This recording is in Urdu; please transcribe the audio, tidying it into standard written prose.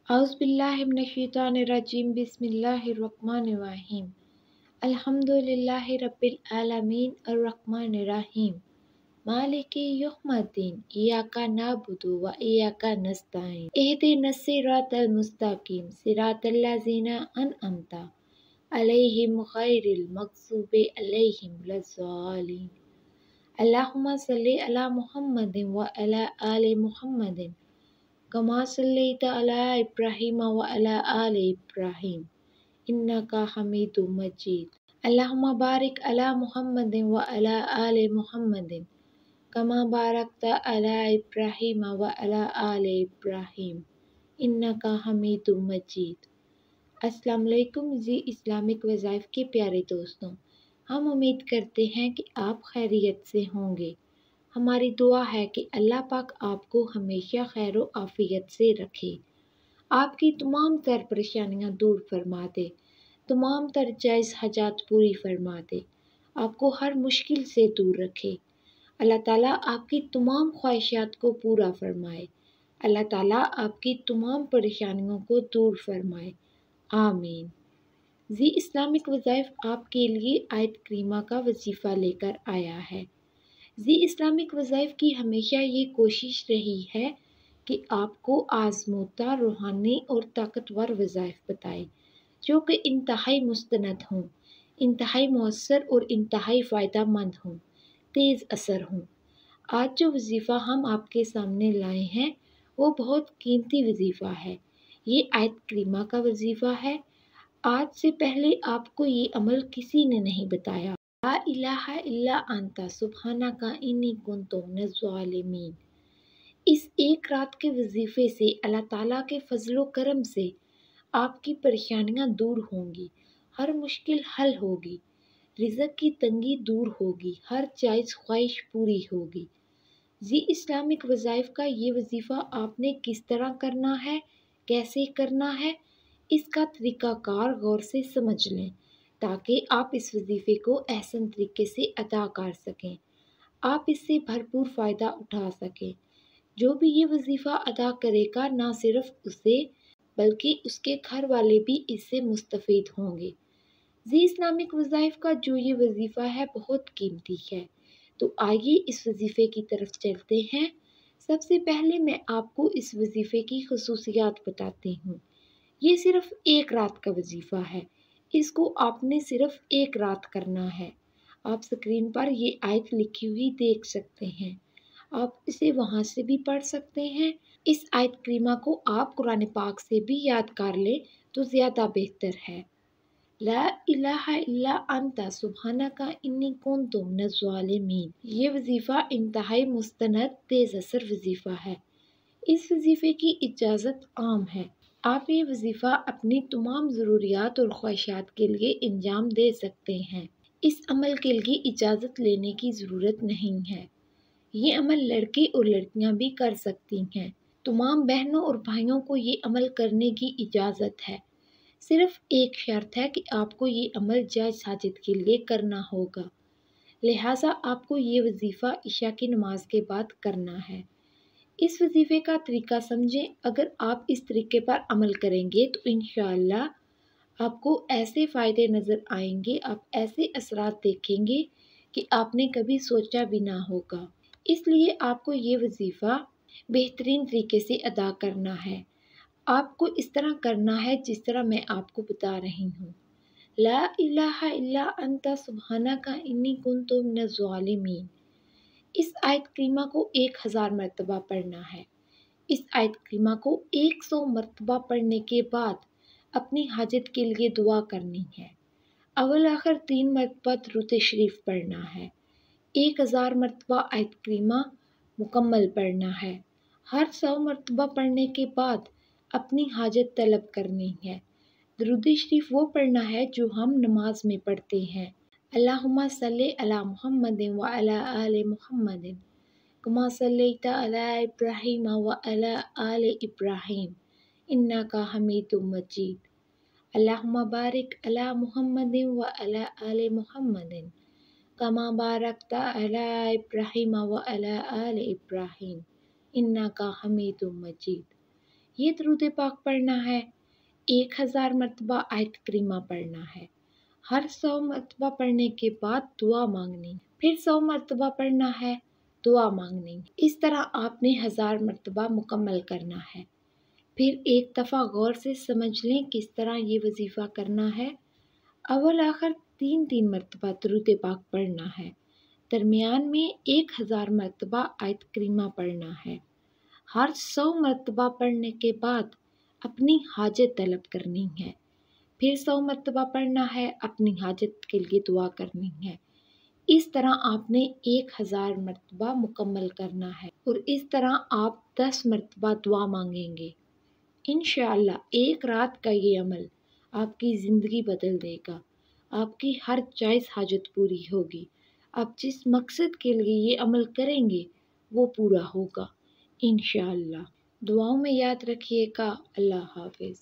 أعوذ بالله من الشيطان الرجيم بسم الله الرحمن الرحيم الحمد لله رب العالمين الرحمن الرحيم مالك يوم الدين إياك نعبد وإياك نستعين اهدنا الصراط المستقيم صراط الذين أنعمت عليهم غير المغضوب عليهم ولا الضالين اللهم صل على محمد وعلى آل محمد كما صليت على إبراهيم وعلى آل إبراهيم إنك حميد مجيد اللهم بارك على محمد وعلى آل محمد كما باركت على إبراهيم وعلى آل إبراهيم إنك حميد مجيد۔ السلام علیکم اسلامک وظائف کے پیارے دوستوں، ہم امید کرتے ہیں کہ آپ خیریت سے ہوں گے۔ ہماری دعا ہے کہ اللہ پاک آپ کو ہمیشہ خیر و عافیت سے رکھے، آپ کی تمام تر پریشانیاں دور فرما دے، تمام تر جائز حاجات پوری فرما دے، آپ کو ہر مشکل سے دور رکھے۔ اللہ تعالیٰ آپ کی تمام خواہشات کو پورا فرمائے، اللہ تعالیٰ آپ کی تمام پریشانیوں کو دور فرمائے، آمین۔ اسلامک وظائف آپ کے لیے آیت کریمہ کا وظیفہ لے کر آیا ہے۔ اسلامک وظائف کی ہمیشہ یہ کوشش رہی ہے کہ آپ کو آزمودہ، روحانی اور طاقتور وظائف بتائے جو کہ انتہائی مستند ہوں، انتہائی مؤثر اور انتہائی فائدہ مند ہوں، تیز اثر ہوں۔ آج جو وظیفہ ہم آپ کے سامنے لائے ہیں وہ بہت قیمتی وظیفہ ہے، یہ آیت کریمہ کا وظیفہ ہے۔ آج سے پہلے آپ کو یہ عمل کسی نے نہیں بتایا۔ لا الہ الا انت سبحانک انی کنت من الظالمین۔ اس ایک رات کے وظیفے سے اللہ تعالیٰ کے فضل و کرم سے آپ کی پریشانیاں دور ہوں گی، ہر مشکل حل ہوگی، رزق کی تنگی دور ہوگی، ہر جائز خواہش پوری ہوگی۔ اسلامک وظائف کا یہ وظیفہ آپ نے کس طرح کرنا ہے، کیسے کرنا ہے، اس کا طریقہ کار غور سے سمجھ لیں تاکہ آپ اس وظیفے کو احسن طریقے سے ادا کر سکیں، آپ اس سے بھرپور فائدہ اٹھا سکیں۔ جو بھی یہ وظیفہ ادا کرے گا نہ صرف اسے بلکہ اس کے گھر والے بھی اس سے مستفید ہوں گے۔ اسلامک وظائف کا جو یہ وظیفہ ہے بہت قیمتی ہے، تو آئیے اس وظیفے کی طرف چلتے ہیں۔ سب سے پہلے میں آپ کو اس وظیفے کی خصوصیات بتاتی ہوں۔ یہ صرف ایک رات کا وظیفہ ہے، اس کو آپ نے صرف ایک رات کرنا ہے۔ آپ سکرین پر یہ آیت لکھی ہوئی دیکھ سکتے ہیں، آپ اسے وہاں سے بھی پڑھ سکتے ہیں۔ اس آیت کریمہ کو آپ قرآن پاک سے بھی یاد کر لیں تو زیادہ بہتر ہے۔ لا الہ الا انت سبحانک انی کنت من الظالمین۔ یہ وظیفہ انتہائی مستند، تیز اثر وظیفہ ہے۔ اس وظیفے کی اجازت عام ہے، آپ یہ وظیفہ اپنی تمام ضروریات اور خواہشات کے لیے انجام دے سکتے ہیں۔ اس عمل کے لیے اجازت لینے کی ضرورت نہیں ہے، یہ عمل لڑکے اور لڑکیاں بھی کر سکتی ہیں۔ تمام بہنوں اور بھائیوں کو یہ عمل کرنے کی اجازت ہے، صرف ایک شرط ہے کہ آپ کو یہ عمل جائز حاجت کے لیے کرنا ہوگا، لہٰذا آپ کو یہ وظیفہ عشاء کی نماز کے بعد کرنا ہے۔ اس وظیفے کا طریقہ سمجھیں، اگر آپ اس طریقے پر عمل کریں گے تو انشاءاللہ آپ کو ایسے فائدے نظر آئیں گے، آپ ایسے اثرات دیکھیں گے کہ آپ نے کبھی سوچا بھی نہ ہوگا۔ اس لیے آپ کو یہ وظیفہ بہترین طریقے سے ادا کرنا ہے، آپ کو اس طرح کرنا ہے جس طرح میں آپ کو بتا رہی ہوں۔ لا الہ الا انت سبحانک انی کنت من الظالمین۔ اس آیت کریمہ کو 1000 مرتبہ پڑھنا ہے۔ اس آیت کریمہ کو 100 مرتبہ پڑھنے کے بعد اپنی حاجت کے لیے دعا کرنی ہے۔ اول آخر 3 مرتبہ درود شریف پڑھنا ہے۔ 1000 مرتبہ آیت کریمہ مکمل پڑھنا ہے۔ ہر 100 مرتبہ پڑھنے کے بعد اپنی حاجت طلب کرنی ہے۔ درود شریف وہ پڑھنا ہے جو ہم نماز میں پڑھتے ہیں۔ اللہم صلی علی محمد وعلی آل محمد کما صلیت علی ابراہیم وعلی آل ابراہیم انک حمید مجید۔ اللہم بارک علی محمد وعلی آل محمد کما بارکت علی ابراہیم وعلی آل ابراہیم انک حمید مجید۔ یہ درود پاک پڑھنا ہے، 1000 مرتبہ آیت کریمہ پڑھنا ہے، ہر 100 مرتبہ پڑھنے کے بعد دعا مانگنی، پھر 100 مرتبہ پڑھنا ہے، دعا مانگنی۔ اس طرح آپ نے 1000 مرتبہ مکمل کرنا ہے۔ پھر ایک دفعہ غور سے سمجھ لیں کس طرح یہ وظیفہ کرنا ہے۔ اول آخر 3 مرتبہ درود پاک پڑھنا ہے، درمیان میں 1000 مرتبہ آیت کریمہ پڑھنا ہے۔ ہر 100 مرتبہ پڑھنے کے بعد اپنی حاجت طلب کرنی ہے، پھر 100 مرتبہ پڑھنا ہے، اپنی حاجت کے لیے دعا کرنی ہے۔ اس طرح آپ نے 1000 مرتبہ مکمل کرنا ہے، اور اس طرح آپ 10 مرتبہ دعا مانگیں گے۔ انشاءاللہ ایک رات کا یہ عمل آپ کی زندگی بدل دے گا، آپ کی ہر جائز حاجت پوری ہوگی، آپ جس مقصد کے لیے یہ عمل کریں گے وہ پورا ہوگا انشاءاللہ۔ دعاؤں میں یاد رکھیے گا۔ اللہ حافظ۔